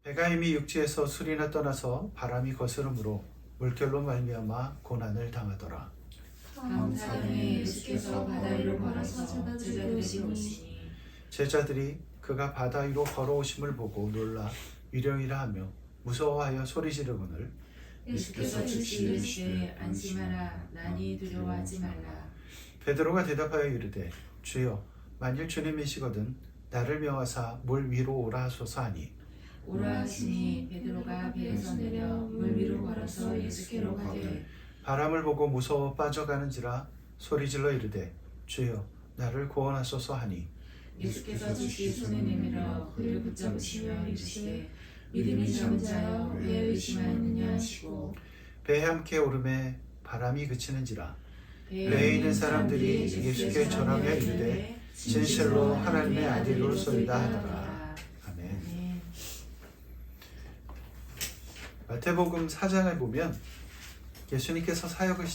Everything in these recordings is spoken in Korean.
배가 이미 육지에서 술이나 떠나서 바람이 거스름으로 물결로 말미암아 고난을 당하더라. 다음 사경에 예수께서 바다 위로 걸어서 제자들에게 오시니 제자들이 그가 바다 위로 걸어오심을 보고 놀라 유령이라 하며 무서워하여 소리 지르거늘 예수께서 즉시 이르시되 안심하라 나니 두려워하지 말라. 베드로가 대답하여 이르되 주여 만일 주님이시거든 나를 명하사 물 위로 오라 하소서 하니 오라 하시니 베드로가 배에서 내려 물 위로 걸어서 예수께로 가되 바람을 보고 무서워 빠져가는지라 소리질러 이르되 주여 나를 구원하소서 하니 예수께서 즉시 손에 내밀어 그를 붙잡으시며 이르시되 믿음이 적은 자여 왜 의심하였느냐 하시고 배에 함께 오름에 바람이 그치는지라 배에 있는 사람들이 예수께 전하며 이르되 진실로 하나님의 아들로소이다 하더라. 아멘. 아멘. 마태복음 4장을 보면 예수님께서 사역을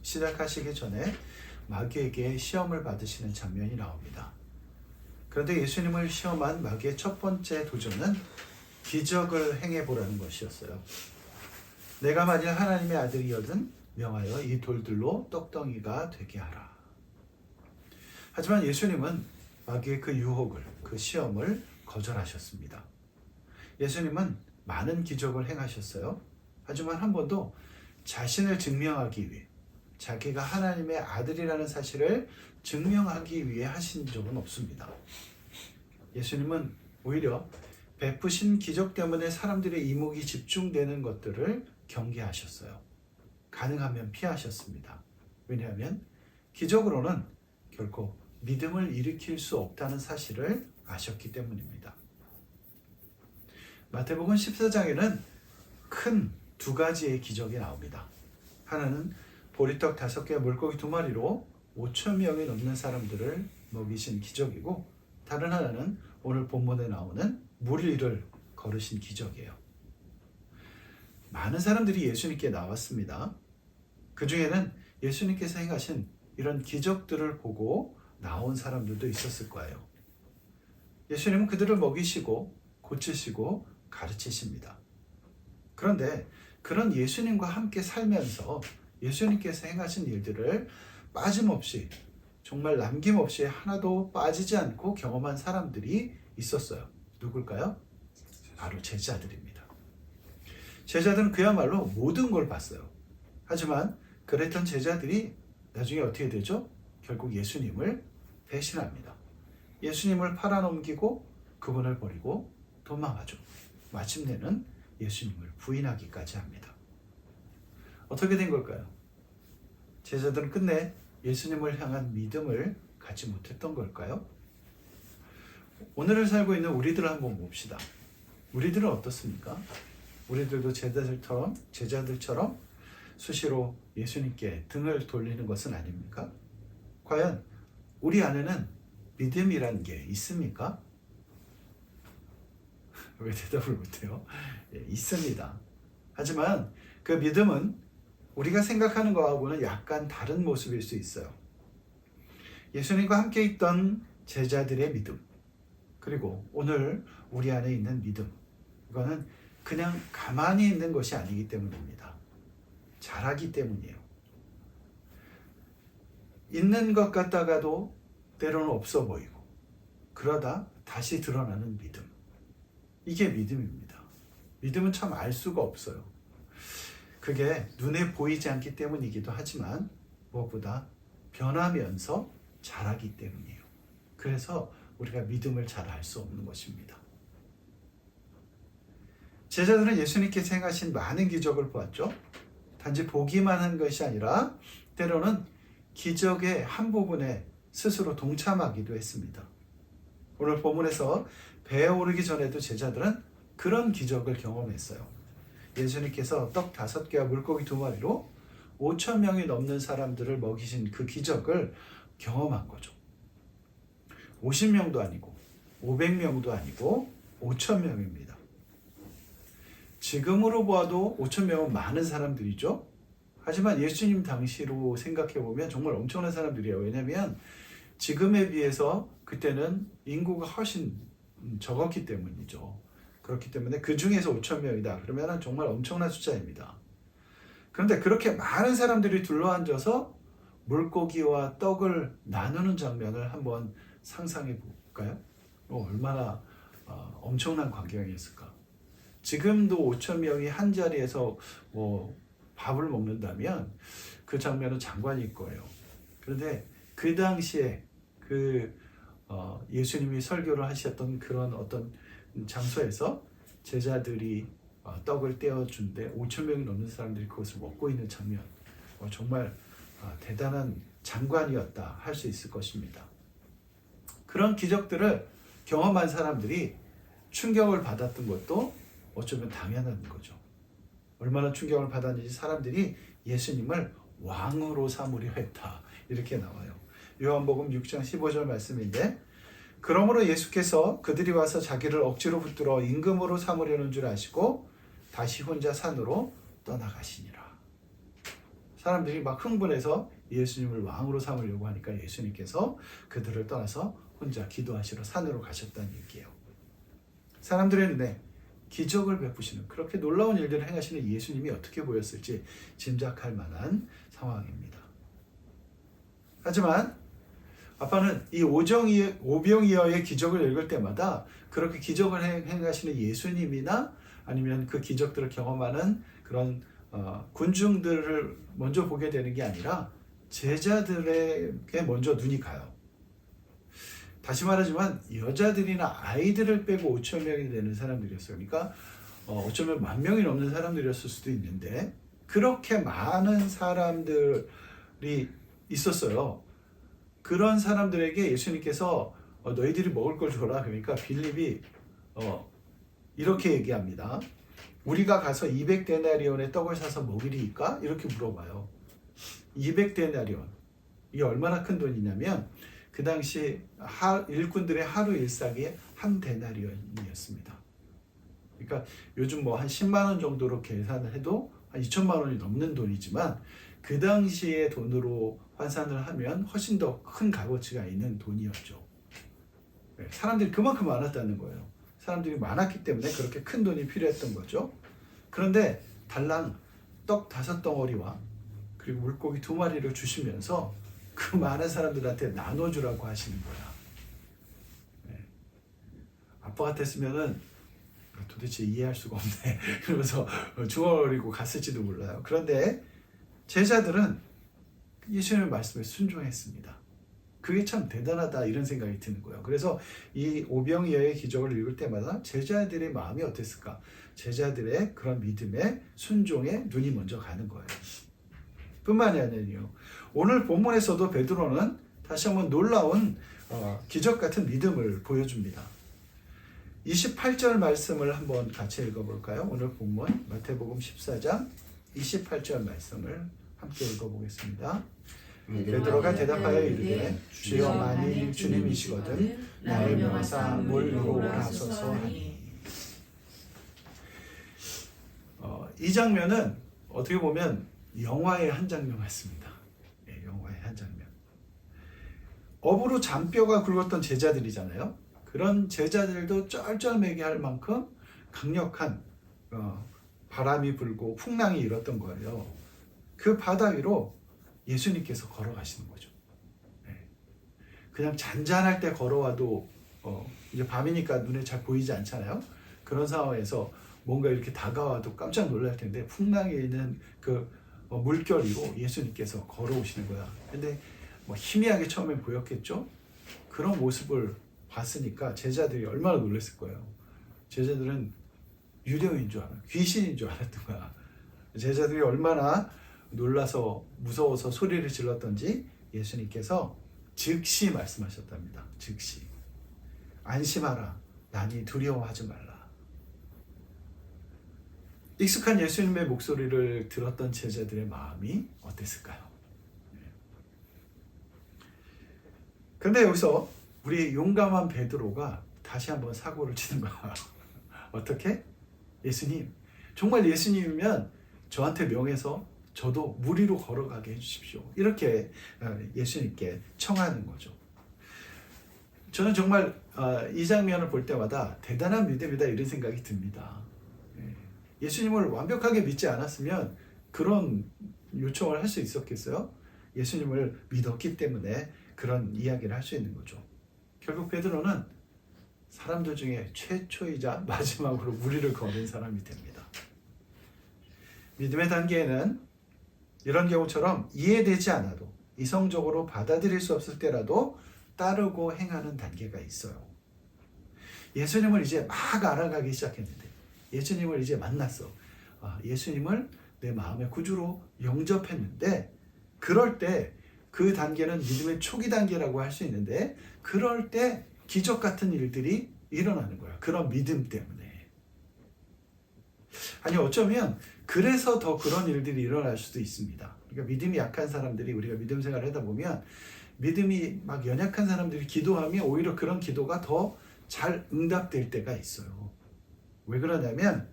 시작하시기 전에 마귀에게 시험을 받으시는 장면이 나옵니다. 그런데 예수님을 시험한 마귀의 첫 번째 도전은 기적을 행해보라는 것이었어요. 내가 만일 하나님의 아들이거든 명하여 이 돌들로 떡덩이가 되게 하라. 하지만 예수님은 마귀의 그 유혹을, 그 시험을 거절하셨습니다. 예수님은 많은 기적을 행하셨어요. 하지만 한 번도 자신을 증명하기 위해, 자기가 하나님의 아들이라는 사실을 증명하기 위해 하신 적은 없습니다. 예수님은 오히려 베푸신 기적 때문에 사람들의 이목이 집중되는 것들을 경계하셨어요. 가능하면 피하셨습니다. 왜냐하면 기적으로는 결코 믿음을 일으킬 수 없다는 사실을 아셨기 때문입니다. 마태복음 14장에는 큰 두 가지의 기적이 나옵니다. 하나는 보리떡 5개, 물고기 2마리로 5,000명이 넘는 사람들을 먹이신 기적이고, 다른 하나는 오늘 본문에 나오는 물 위를 걸으신 기적이에요. 많은 사람들이 예수님께 나왔습니다. 그 중에는 예수님께서 행하신 이런 기적들을 보고 나온 사람들도 있었을 거예요. 예수님은 그들을 먹이시고 고치시고 가르치십니다. 그런데 그런 예수님과 함께 살면서 예수님께서 행하신 일들을 빠짐없이, 정말 남김없이 하나도 빠지지 않고 경험한 사람들이 있었어요. 누굴까요? 바로 제자들입니다. 제자들은 그야말로 모든 걸 봤어요. 하지만 그랬던 제자들이 나중에 어떻게 되죠? 결국 예수님을 배신합니다. 예수님을 팔아넘기고 그분을 버리고 도망하죠. 마침내는 예수님을 부인하기까지 합니다. 어떻게 된 걸까요? 제자들은 끝내 예수님을 향한 믿음을 갖지 못했던 걸까요? 오늘을 살고 있는 우리들을 한번 봅시다. 우리들은 어떻습니까? 우리들도 제자들처럼 수시로 예수님께 등을 돌리는 것은 아닙니까? 과연 우리 안에는 믿음이란 게 있습니까? 왜 대답을 못해요? 있습니다. 하지만 그 믿음은 우리가 생각하는 것하고는 약간 다른 모습일 수 있어요. 예수님과 함께 있던 제자들의 믿음, 그리고 오늘 우리 안에 있는 믿음, 이거는 그냥 가만히 있는 것이 아니기 때문입니다. 잘하기 때문이에요. 있는 것 같다가도 때로는 없어 보이고, 그러다 다시 드러나는 믿음. 이게 믿음입니다. 믿음은 참 알 수가 없어요. 그게 눈에 보이지 않기 때문이기도 하지만 무엇보다 변하면서 자라기 때문이에요. 그래서 우리가 믿음을 잘 알 수 없는 것입니다. 제자들은 예수님께서 행하신 많은 기적을 보았죠. 단지 보기만 한 것이 아니라 때로는 기적의 한 부분에 스스로 동참하기도 했습니다. 오늘 본문에서 배에 오르기 전에도 제자들은 그런 기적을 경험했어요. 예수님께서 떡 5개와 물고기 2마리로 5,000명이 넘는 사람들을 먹이신 그 기적을 경험한 거죠. 50명도 아니고 500명도 아니고 5,000명입니다. 지금으로 봐도 5,000명은 많은 사람들이죠. 하지만 예수님 당시로 생각해보면 정말 엄청난 사람들이에요. 왜냐하면 지금에 비해서 그때는 인구가 훨씬 적었기 때문이죠. 그렇기 때문에 그 중에서 5천 명이다. 그러면 정말 엄청난 숫자입니다. 그런데 그렇게 많은 사람들이 둘러앉아서 물고기와 떡을 나누는 장면을 한번 상상해 볼까요? 얼마나 엄청난 광경이었을까. 지금도 5천 명이 한 자리에서 밥을 먹는다면 그 장면은 장관일 거예요. 그런데 그 당시에 예수님이 설교를 하셨던 그런 어떤 장소에서 제자들이 떡을 떼어준데 5천 명이 넘는 사람들이 그것을 먹고 있는 장면, 정말 대단한 장관이었다 할 수 있을 것입니다. 그런 기적들을 경험한 사람들이 충격을 받았던 것도 어쩌면 당연한 거죠. 얼마나 충격을 받았는지 사람들이 예수님을 왕으로 삼으려 했다 이렇게 나와요. 요한복음 6장 15절 말씀인데, 그러므로 예수께서 그들이 와서 자기를 억지로 붙들어 임금으로 삼으려는 줄 아시고 다시 혼자 산으로 떠나가시니라. 사람들이 막 흥분해서 예수님을 왕으로 삼으려고 하니까 예수님께서 그들을 떠나서 혼자 기도하시러 산으로 가셨다는 얘기예요. 사람들의 눈에 기적을 베푸시는, 그렇게 놀라운 일들을 행하시는 예수님이 어떻게 보였을지 짐작할 만한 상황입니다. 하지만 아빠는 이 오병이어의 기적을 읽을 때마다 그렇게 기적을 행하시는 예수님이나 아니면 그 기적들을 경험하는 그런 군중들을 먼저 보게 되는 게 아니라 제자들에게 먼저 눈이 가요. 다시 말하지만 여자들이나 아이들을 빼고 5천 명이 되는 사람들이었어요. 그러니까 어쩌면 10,000명이 넘는 사람들이었을 수도 있는데 그렇게 많은 사람들이 있었어요. 그런 사람들에게 예수님께서 너희들이 먹을 걸 줘라. 그러니까 빌립이 이렇게 얘기합니다. 우리가 가서 200데나리온의 떡을 사서 먹으리까? 이렇게 물어봐요. 200데나리온. 이게 얼마나 큰 돈이냐면 그 당시 일꾼들의 하루 일상이 한 데나리온이었습니다. 그러니까 요즘 뭐 한 10만 원 정도로 계산을 해도 한 2천만 원이 넘는 돈이지만 그 당시의 돈으로 환산을 하면 훨씬 더 큰 값어치가 있는 돈이었죠. 사람들이 그만큼 많았다는 거예요. 사람들이 많았기 때문에 그렇게 큰 돈이 필요했던 거죠. 그런데 달랑 떡 5덩어리와 그리고 물고기 2마리를 주시면서 그 많은 사람들한테 나눠주라고 하시는 거야. 아빠 같았으면은 도대체 이해할 수가 없네 그러면서 중얼거리고 갔을지도 몰라요. 그런데 제자들은 예수님의 말씀에 순종했습니다. 그게 참 대단하다 이런 생각이 드는 거예요. 그래서 이 오병이어의 기적을 읽을 때마다 제자들의 마음이 어땠을까? 제자들의 그런 믿음에 순종에 눈이 먼저 가는 거예요. 뿐만이 아니에요. 오늘 본문에서도 베드로는 다시 한번 놀라운 기적 같은 믿음을 보여줍니다. 28절 말씀을 한번 같이 읽어볼까요? 오늘 본문 마태복음 14장 28절 말씀을 함께 읽어보겠습니다. 베드로가 대답하여 이르되 주여 만일 주님이시거든 나를 명하사 물 위로 오라 하소서 하니. 이 장면은 어떻게 보면 영화의 한 장면 같습니다. 영화의 한 장면. 업으로 잔뼈가 굵었던 제자들이잖아요. 그런 제자들도 쩔쩔매게 할 만큼 강력한 바람이 불고 풍랑이 일었던 거예요. 그 바다 위로 예수님께서 걸어가시는 거죠. 그냥 잔잔할 때 걸어와도 이제 밤이니까 눈에 잘 보이지 않잖아요. 그런 상황에서 뭔가 이렇게 다가와도 깜짝 놀랄 텐데 풍랑이 있는 그 물결 위로 예수님께서 걸어오시는 거야. 근데 희미하게 처음에 보였겠죠. 그런 모습을 봤으니까 제자들이 얼마나 놀랐을 거예요. 제자들은 유령인 줄 알아요. 귀신인 줄 알았던 거야. 제자들이 얼마나 놀라서 무서워서 소리를 질렀던지 예수님께서 즉시 말씀하셨답니다. 즉시. 안심하라. 나니 두려워하지 말라. 익숙한 예수님의 목소리를 들었던 제자들의 마음이 어땠을까요? 그런데 여기서 우리 용감한 베드로가 다시 한번 사고를 치는 거야. 어떻게? 예수님, 정말 예수님이면 저한테 명해서 저도 물 위로 걸어가게 해주십시오. 이렇게 예수님께 청하는 거죠. 저는 정말 이 장면을 볼 때마다 대단한 믿음이다 이런 생각이 듭니다. 예수님을 완벽하게 믿지 않았으면 그런 요청을 할 수 있었겠어요? 예수님을 믿었기 때문에 그런 이야기를 할 수 있는 거죠. 결국 베드로는 사람들 중에 최초이자 마지막으로 무리를 거는 사람이 됩니다. 믿음의 단계에는 이런 경우처럼 이해되지 않아도 이성적으로 받아들일 수 없을 때라도 따르고 행하는 단계가 있어요. 예수님을 이제 막 알아가기 시작했는데, 예수님을 이제 만났어. 예수님을 내 마음의 구주로 영접했는데, 그럴 때 그 단계는 믿음의 초기 단계라고 할 수 있는데, 그럴 때 기적 같은 일들이 일어나는 거야. 그런 믿음 때문에. 아니 어쩌면 그래서 더 그런 일들이 일어날 수도 있습니다. 그러니까 믿음이 약한 사람들이, 우리가 믿음 생활을 하다 보면 믿음이 막 연약한 사람들이 기도하면 오히려 그런 기도가 더 잘 응답될 때가 있어요. 왜 그러냐면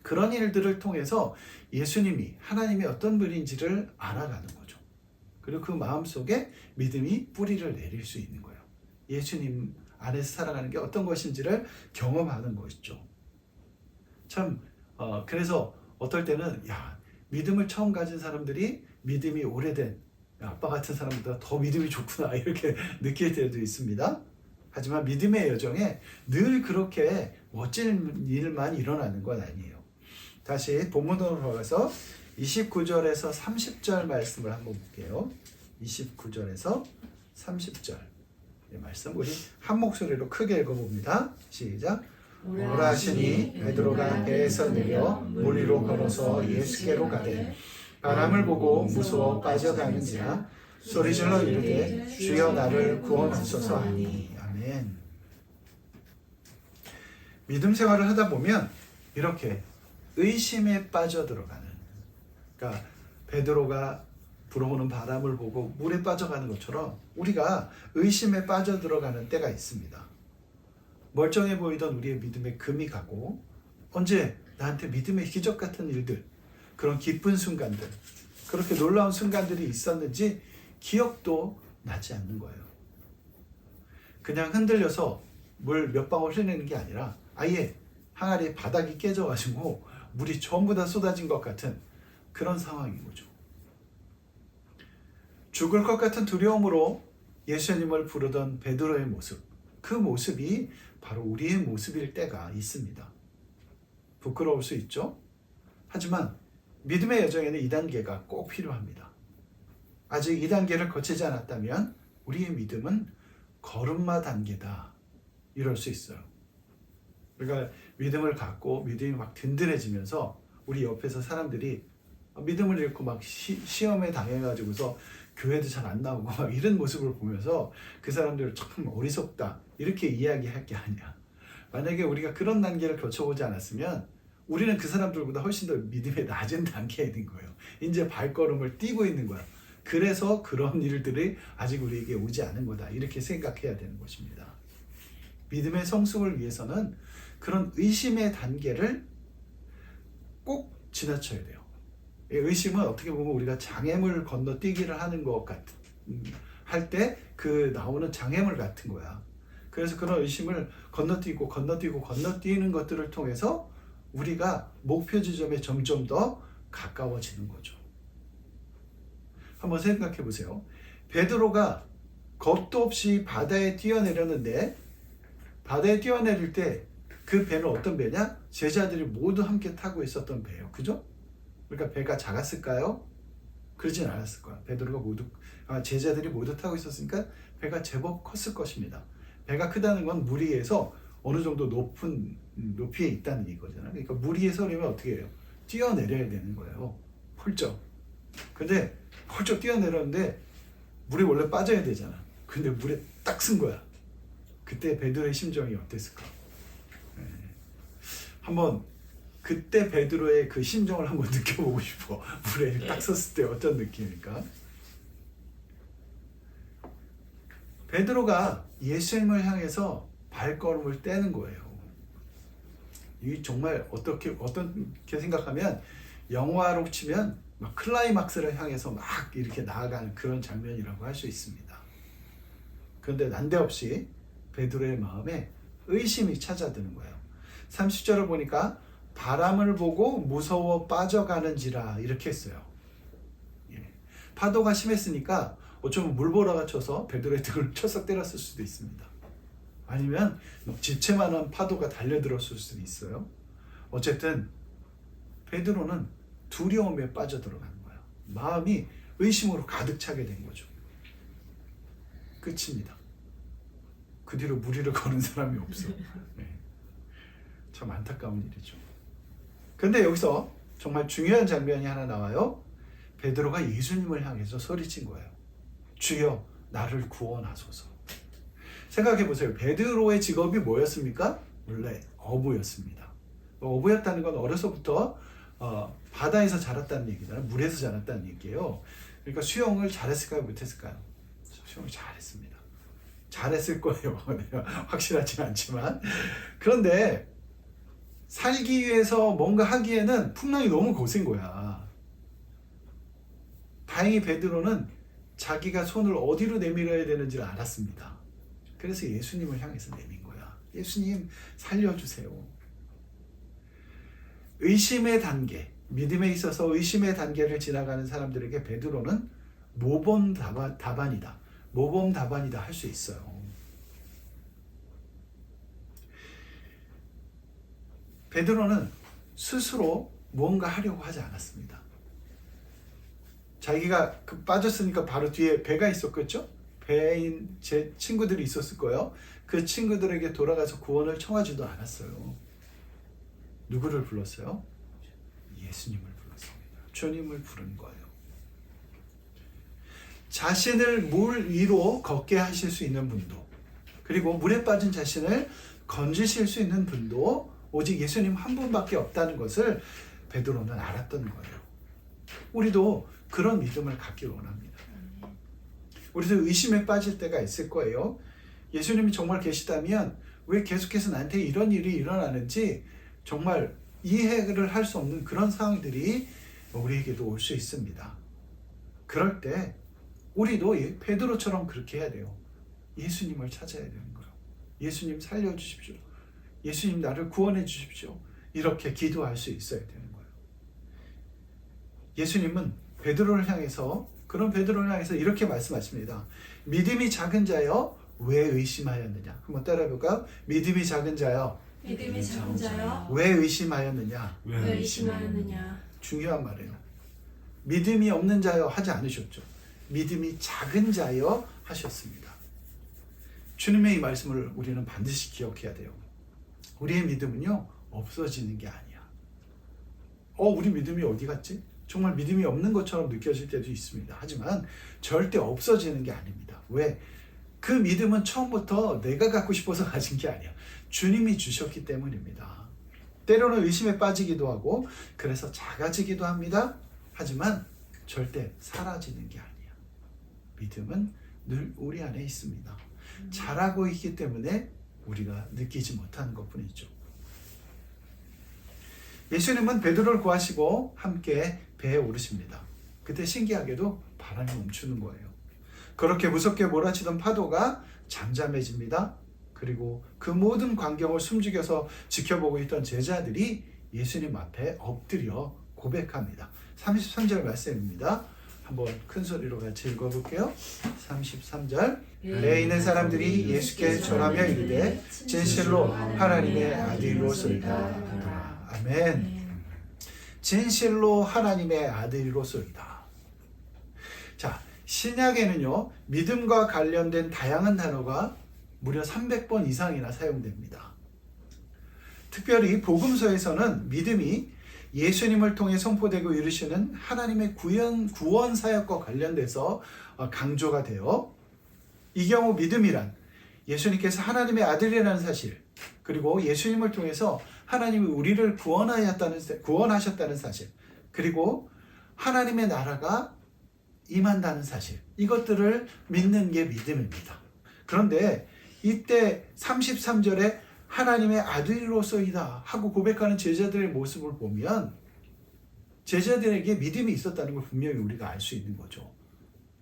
그런 일들을 통해서 예수님이, 하나님이 어떤 분인지를 알아가는 거죠. 그리고 그 마음속에 믿음이 뿌리를 내릴 수 있는 거예요. 예수님 안에서 살아가는 게 어떤 것인지를 경험하는 것이죠. 참 그래서 어떨 때는 믿음을 처음 가진 사람들이 믿음이 오래된 아빠 같은 사람보다 더 믿음이 좋구나 이렇게 느낄 때도 있습니다. 하지만 믿음의 여정에 늘 그렇게 멋진 일만 일어나는 건 아니에요. 다시 본문으로 돌아가서 29절에서 30절 말씀을 한번 볼게요. 29절에서 30절 말씀 우리 한 목소리로 크게 읽어봅니다. 시작. 오라 하시니 베드로가 배에서 내려 물 위로 걸어서 예수께로 가되 바람을 보고 무서워 빠져가는지라 소리질러 이르되 주여 나를 구원하소서 하니. 아멘. 믿음 생활을 하다 보면 이렇게 의심에 빠져들어가는, 그러니까 베드로가 불어오는 바람을 보고 물에 빠져가는 것처럼 우리가 의심에 빠져들어가는 때가 있습니다. 멀쩡해 보이던 우리의 믿음에 금이 가고, 언제 나한테 믿음의 기적 같은 일들, 그런 기쁜 순간들, 그렇게 놀라운 순간들이 있었는지 기억도 나지 않는 거예요. 그냥 흔들려서 물 몇 방울 흘리는 게 아니라 아예 항아리 바닥이 깨져가지고 물이 전부 다 쏟아진 것 같은 그런 상황인 거죠. 죽을 것 같은 두려움으로 예수님을 부르던 베드로의 모습, 그 모습이 바로 우리의 모습일 때가 있습니다. 부끄러울 수 있죠. 하지만 믿음의 여정에는 2단계가 꼭 필요합니다. 아직 2단계를 거치지 않았다면 우리의 믿음은 걸음마 단계다 이럴 수 있어요. 우리가 믿음을 갖고 믿음이 막 든든해지면서 우리 옆에서 사람들이 믿음을 잃고 막 시험에 당해가지고서 교회도 잘 안 나오고 막 이런 모습을 보면서 그 사람들을 참 어리석다 이렇게 이야기할 게 아니야. 만약에 우리가 그런 단계를 거쳐보지 않았으면 우리는 그 사람들보다 훨씬 더 믿음의 낮은 단계에 있는 거예요. 이제 발걸음을 띄고 있는 거야. 그래서 그런 일들이 아직 우리에게 오지 않은 거다 이렇게 생각해야 되는 것입니다. 믿음의 성숙을 위해서는 그런 의심의 단계를 꼭 지나쳐야 돼요. 의심은 어떻게 보면 우리가 장애물 건너뛰기를 하는 것 같은, 할 때 그 나오는 장애물 같은 거야. 그래서 그런 의심을 건너뛰는 것들을 통해서 우리가 목표 지점에 점점 더 가까워지는 거죠. 한번 생각해 보세요. 베드로가 겁도 없이 바다에 뛰어내렸는데, 바다에 뛰어내릴 때 그 배는 어떤 배냐? 제자들이 모두 함께 타고 있었던 배예요. 그죠? 그러니까 배가 작았을까요? 그러진 않았을 거야. 제자들이 모두 타고 있었으니까 배가 제법 컸을 것입니다. 배가 크다는 건 물 위에서 어느 정도 높은 높이에 있다는 얘기잖아요. 그러니까 물 위에 서려면 어떻게 해요? 뛰어내려야 되는 거예요. 훌쩍. 근데 훌쩍 뛰어내렸는데 물에 원래 빠져야 되잖아. 근데 물에 딱 쓴 거야. 그때 베드로의 심정이 어땠을까? 한번 그때 베드로의 그 심정을 한번 느껴보고 싶어. 물에 딱 섰을 때 어떤 느낌일까? 베드로가 예수님을 향해서 발걸음을 떼는 거예요. 이 정말 어떻게 생각하면 영화로 치면 막 클라이막스를 향해서 막 이렇게 나아가는 그런 장면이라고 할 수 있습니다. 그런데 난데없이 베드로의 마음에 의심이 찾아드는 거예요. 30절을 보니까 바람을 보고 무서워 빠져가는지라 이렇게 했어요. 예. 파도가 심했으니까 어쩌면 물보라가 쳐서 베드로의 등을 쳐서 때렸을 수도 있습니다. 아니면 지체만한 파도가 달려들었을 수도 있어요. 어쨌든 베드로는 두려움에 빠져들어가는 거예요. 마음이 의심으로 가득 차게 된 거죠. 끝입니다. 그 뒤로 무리를 거는 사람이 없어. 네. 참 안타까운 일이죠. 그런데 여기서 정말 중요한 장면이 하나 나와요. 베드로가 예수님을 향해서 소리친 거예요. 주여 나를 구원하소서. 생각해 보세요. 베드로의 직업이 뭐였습니까? 원래 어부였습니다. 어부였다는 건 어려서부터 바다에서 자랐다는 얘기잖아요. 물에서 자랐다는 얘기예요. 그러니까 수영을 잘했을까요? 못했을까요? 수영을 잘했습니다. 잘했을 거예요. 내가 확실하진 않지만. 그런데 살기 위해서 뭔가 하기에는 풍랑이 너무 거센 거야. 다행히 베드로는 자기가 손을 어디로 내밀어야 되는지를 알았습니다. 그래서 예수님을 향해서 내민 거야. 예수님 살려주세요. 의심의 단계, 믿음에 있어서 의심의 단계를 지나가는 사람들에게 베드로는 모범 답안이다. 모범 답안이다 할 수 있어요. 베드로는 스스로 무언가 하려고 하지 않았습니다. 자기가 빠졌으니까 바로 뒤에 배가 있었겠죠? 배인 제 친구들이 있었을 거예요. 그 친구들에게 돌아가서 구원을 청하지도 않았어요. 누구를 불렀어요? 예수님을 불렀습니다. 주님을 부른 거예요. 자신을 물 위로 걷게 하실 수 있는 분도, 그리고 물에 빠진 자신을 건지실 수 있는 분도 오직 예수님 한 분밖에 없다는 것을 베드로는 알았던 거예요. 우리도 그런 믿음을 갖길 원합니다. 우리도 의심에 빠질 때가 있을 거예요. 예수님이 정말 계시다면 왜 계속해서 나한테 이런 일이 일어나는지 정말 이해를 할 수 없는 그런 상황들이 우리에게도 올 수 있습니다. 그럴 때 우리도 베드로처럼 그렇게 해야 돼요. 예수님을 찾아야 되는 거예요. 예수님 살려주십시오. 예수님 나를 구원해 주십시오. 이렇게 기도할 수 있어야 되는 거예요. 예수님은 베드로를 향해서, 그런 베드로를 향해서 이렇게 말씀하십니다. 믿음이 작은 자여 왜 의심하였느냐. 한번 따라해볼까요? 믿음이 작은 자여 믿음이 작은 자여 왜 의심하였느냐. 왜 의심하였느냐. 중요한 말이에요. 믿음이 없는 자여 하지 않으셨죠. 믿음이 작은 자여 하셨습니다. 주님의 이 말씀을 우리는 반드시 기억해야 돼요. 우리의 믿음은요, 없어지는 게 아니야. 우리 믿음이 어디 갔지? 정말 믿음이 없는 것처럼 느껴질 때도 있습니다. 하지만 절대 없어지는 게 아닙니다. 왜? 그 믿음은 처음부터 내가 갖고 싶어서 가진 게 아니야. 주님이 주셨기 때문입니다. 때로는 의심에 빠지기도 하고 그래서 작아지기도 합니다. 하지만 절대 사라지는 게 아니야. 믿음은 늘 우리 안에 있습니다. 자라고 있기 때문에 우리가 느끼지 못하는 것뿐이죠. 예수님은 베드로를 구하시고 함께 배에 오르십니다. 그때 신기하게도 바람이 멈추는 거예요. 그렇게 무섭게 몰아치던 파도가 잠잠해집니다. 그리고 그 모든 광경을 숨죽여서 지켜보고 있던 제자들이 예수님 앞에 엎드려 고백합니다. 33절 말씀입니다. 한번 큰 소리로 같이 읽어볼게요. 33절. 배에 있는 사람들이 예수께 절하며 이르되 진실로 하나님의 아들이로소이다. 아멘. 진실로 하나님의 아들이로소이다. 자, 신약에는요, 믿음과 관련된 다양한 단어가 무려 300번 이상이나 사용됩니다. 특별히 복음서에서는 믿음이 예수님을 통해 선포되고 이루시는 하나님의 구원 사역과 관련돼서 강조가 되어, 이 경우 믿음이란 예수님께서 하나님의 아들이라는 사실, 그리고 예수님을 통해서 하나님이 우리를 구원하셨다는 사실, 그리고 하나님의 나라가 임한다는 사실, 이것들을 믿는 게 믿음입니다. 그런데 이때 33절에 하나님의 아들로서이다 하고 고백하는 제자들의 모습을 보면 제자들에게 믿음이 있었다는 걸 분명히 우리가 알 수 있는 거죠.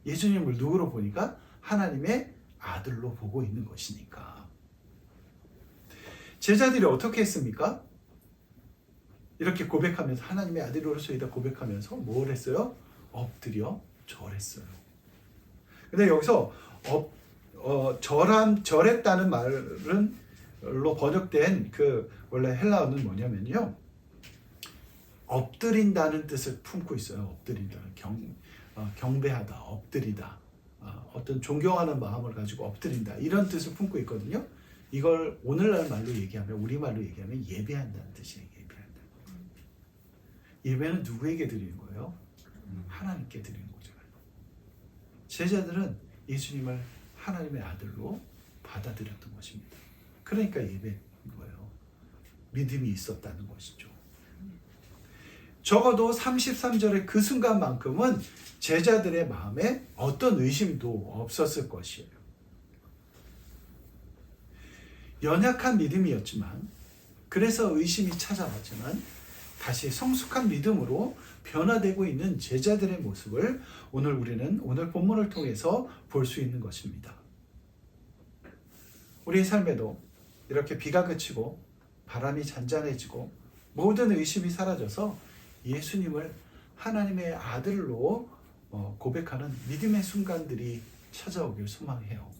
예수님을 누구로 보니까? 하나님의 아들로 보고 있는 것이니까. 제자들이 어떻게 했습니까? 이렇게 고백하면서 하나님의 아들로서이다 고백하면서 뭘 했어요? 엎드려 절했어요. 근데 여기서 절했다는 말로 번역된 그 원래 헬라어는 뭐냐면요, 엎드린다는 뜻을 품고 있어요. 엎드린다, 경배하다, 엎드리다, 어떤 존경하는 마음을 가지고 엎드린다, 이런 뜻을 품고 있거든요. 이걸 오늘날 말로 얘기하면, 우리말로 얘기하면 예배한다는 뜻이에요. 예배한다. 예배는 누구에게 드리는 거예요? 하나님께 드리는 거죠. 제자들은 예수님을 하나님의 아들로 받아들였던 것입니다. 그러니까 예배인 거예요. 믿음이 있었다는 것이죠. 적어도 33절의 그 순간만큼은 제자들의 마음에 어떤 의심도 없었을 것이에요. 연약한 믿음이었지만, 그래서 의심이 찾아왔지만 다시 성숙한 믿음으로 변화되고 있는 제자들의 모습을 우리는 오늘 본문을 통해서 볼 수 있는 것입니다. 우리의 삶에도 이렇게 비가 그치고 바람이 잔잔해지고 모든 의심이 사라져서 예수님을 하나님의 아들로 고백하는 믿음의 순간들이 찾아오길 소망해요.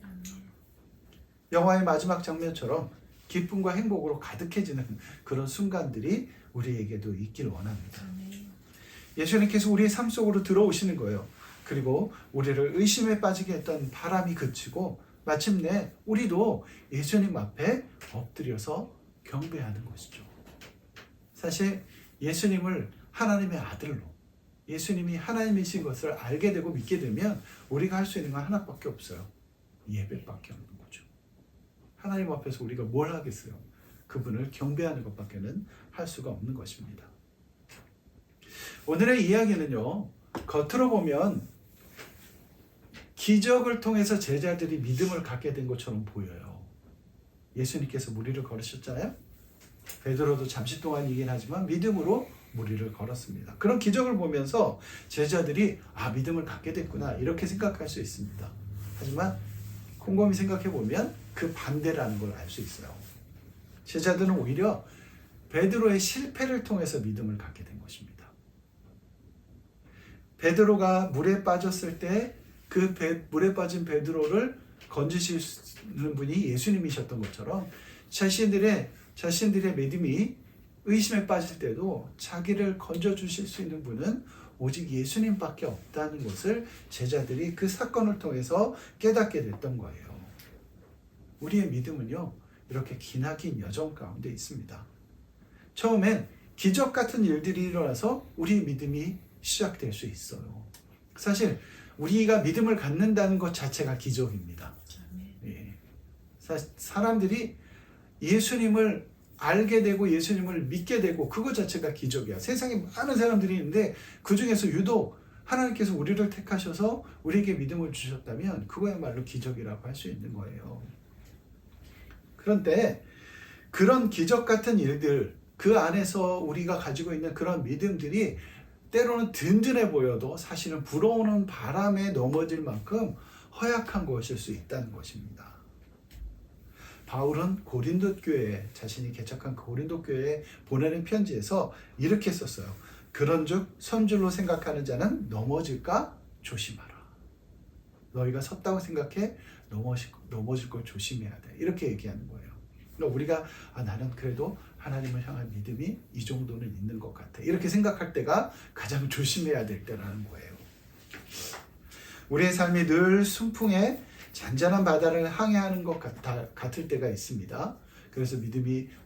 영화의 마지막 장면처럼 기쁨과 행복으로 가득해지는 그런 순간들이 우리에게도 있길 원합니다. 예수님께서 우리의 삶 속으로 들어오시는 거예요. 그리고 우리를 의심에 빠지게 했던 바람이 그치고 마침내 우리도 예수님 앞에 엎드려서 경배하는 것이죠. 사실 예수님을 하나님의 아들로, 예수님이 하나님이신 것을 알게 되고 믿게 되면 우리가 할 수 있는 건 하나밖에 없어요. 예배밖에 없는 거죠. 하나님 앞에서 우리가 뭘 하겠어요? 그분을 경배하는 것밖에는 할 수가 없는 것입니다. 오늘의 이야기는요, 겉으로 보면 기적을 통해서 제자들이 믿음을 갖게 된 것처럼 보여요. 예수님께서 무리를 걸으셨잖아요. 베드로도 잠시 동안이긴 하지만 믿음으로 무리를 걸었습니다. 그런 기적을 보면서 제자들이 믿음을 갖게 됐구나, 이렇게 생각할 수 있습니다. 하지만 곰곰이 생각해 보면 그 반대라는 걸 알 수 있어요. 제자들은 오히려 베드로의 실패를 통해서 믿음을 갖게 된 것입니다. 베드로가 물에 빠졌을 때 그 물에 빠진 베드로를 건지시는 분이 예수님이셨던 것처럼 자신들의 믿음이 의심에 빠질 때도 자기를 건져주실 수 있는 분은 오직 예수님밖에 없다는 것을 제자들이 그 사건을 통해서 깨닫게 됐던 거예요. 우리의 믿음은요, 이렇게 기나긴 여정 가운데 있습니다. 처음엔 기적 같은 일들이 일어나서 우리의 믿음이 시작될 수 있어요. 사실 우리가 믿음을 갖는다는 것 자체가 기적입니다. 예. 사람들이 예수님을 알게 되고 예수님을 믿게 되고 그것 자체가 기적이야. 세상에 많은 사람들이 있는데 그 중에서 유독 하나님께서 우리를 택하셔서 우리에게 믿음을 주셨다면 그거야말로 기적이라고 할 수 있는 거예요. 그런데 그런 기적 같은 일들, 그 안에서 우리가 가지고 있는 그런 믿음들이 때로는 든든해 보여도 사실은 불어오는 바람에 넘어질 만큼 허약한 것일 수 있다는 것입니다. 바울은 고린도 교회에, 자신이 개척한 고린도 교회에 보내는 편지에서 이렇게 썼어요. 그런즉 선줄로 생각하는 자는 넘어질까 조심하라. 너희가 섰다고 생각해 넘어질 걸 조심해야 돼. 이렇게 얘기하는 거예요. 그러니까 우리가 나는 그래도 하나님을 향한 믿음이 이 정도는 있는 것 같아, 이렇게 생각할 때가 가장 조심해야 될 때라는 거예요. 우리의 삶이 늘 순풍에 잔잔한 바다를 항해하는 것 같을 때가 있습니다. 그래서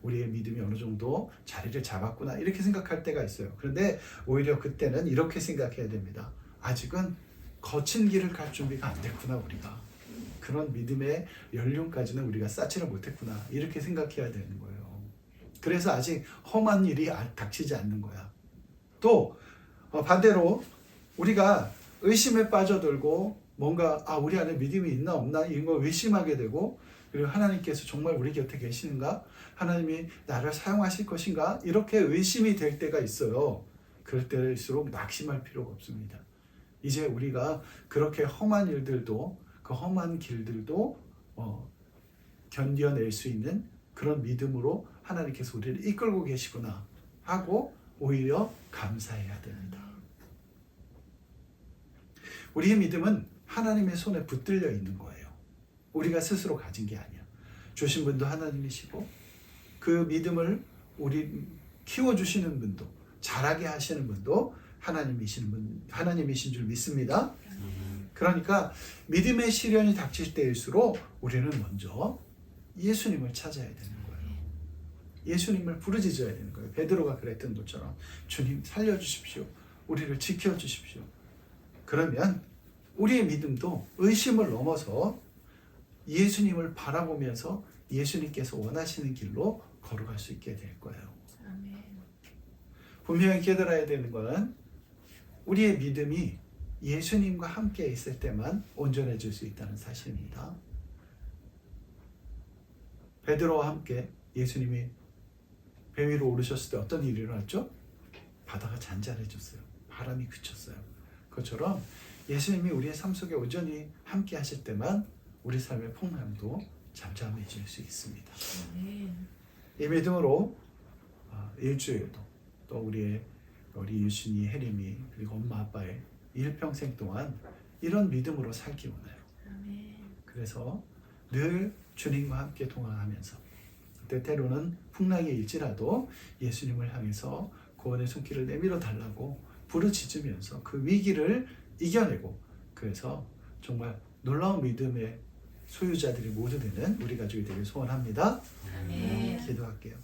우리의 믿음이 어느 정도 자리를 잡았구나, 이렇게 생각할 때가 있어요. 그런데 오히려 그때는 이렇게 생각해야 됩니다. 아직은 거친 길을 갈 준비가 안 됐구나, 우리가. 그런 믿음의 연륜까지는 우리가 쌓지를 못했구나, 이렇게 생각해야 되는 거예요. 그래서 아직 험한 일이 닥치지 않는 거야. 또 반대로 우리가 의심에 빠져들고 뭔가 우리 안에 믿음이 있나 없나 이런 걸 의심하게 되고, 그리고 하나님께서 정말 우리 곁에 계시는가, 하나님이 나를 사용하실 것인가, 이렇게 의심이 될 때가 있어요. 그럴 때일수록 낙심할 필요가 없습니다. 이제 우리가 그렇게 험한 일들도, 그 험한 길들도 견뎌낼 수 있는 그런 믿음으로 하나님께서 우리를 이끌고 계시구나 하고 오히려 감사해야 됩니다. 우리의 믿음은 하나님의 손에 붙들려 있는 거예요. 우리가 스스로 가진 게 아니야. 주신 분도 하나님이시고 그 믿음을 우리 키워주시는 분도 자라게 하시는 분도 하나님이신 줄 믿습니다. 그러니까 믿음의 시련이 닥칠 때일수록 우리는 먼저 예수님을 찾아야 되는 거예요. 예수님을 부르짖어야 되는 거예요. 베드로가 그랬던 것처럼 주님 살려주십시오. 우리를 지켜주십시오. 그러면 우리의 믿음도 의심을 넘어서 예수님을 바라보면서 예수님께서 원하시는 길로 걸어갈 수 있게 될 거예요. 아멘. 분명히 깨달아야 되는 것은 우리의 믿음이 예수님과 함께 있을 때만 온전해질 수 있다는 사실입니다. 베드로와 함께 예수님이 배 위로 오르셨을 때 어떤 일이 일어났죠? 바다가 잔잔해졌어요. 바람이 그쳤어요. 그것처럼 예수님이 우리의 삶 속에 온전히 함께 하실 때만 우리 삶의 풍랑도 잠잠해질 수 있습니다. 아멘. 이 믿음으로 일주일도 또 우리 유신이, 혜림이 그리고 엄마 아빠의 일평생 동안 이런 믿음으로 살기 원해요. 아멘. 그래서 늘 주님과 함께 동행하면서 때로는 풍랑이 일지라도 예수님을 향해서 구원의 손길을 내밀어 달라고 부르짖으면서 그 위기를 이겨내고 그래서 정말 놀라운 믿음의 소유자들이 모두 되는 우리 가족이 되길 소원합니다. 아멘. 기도할게요.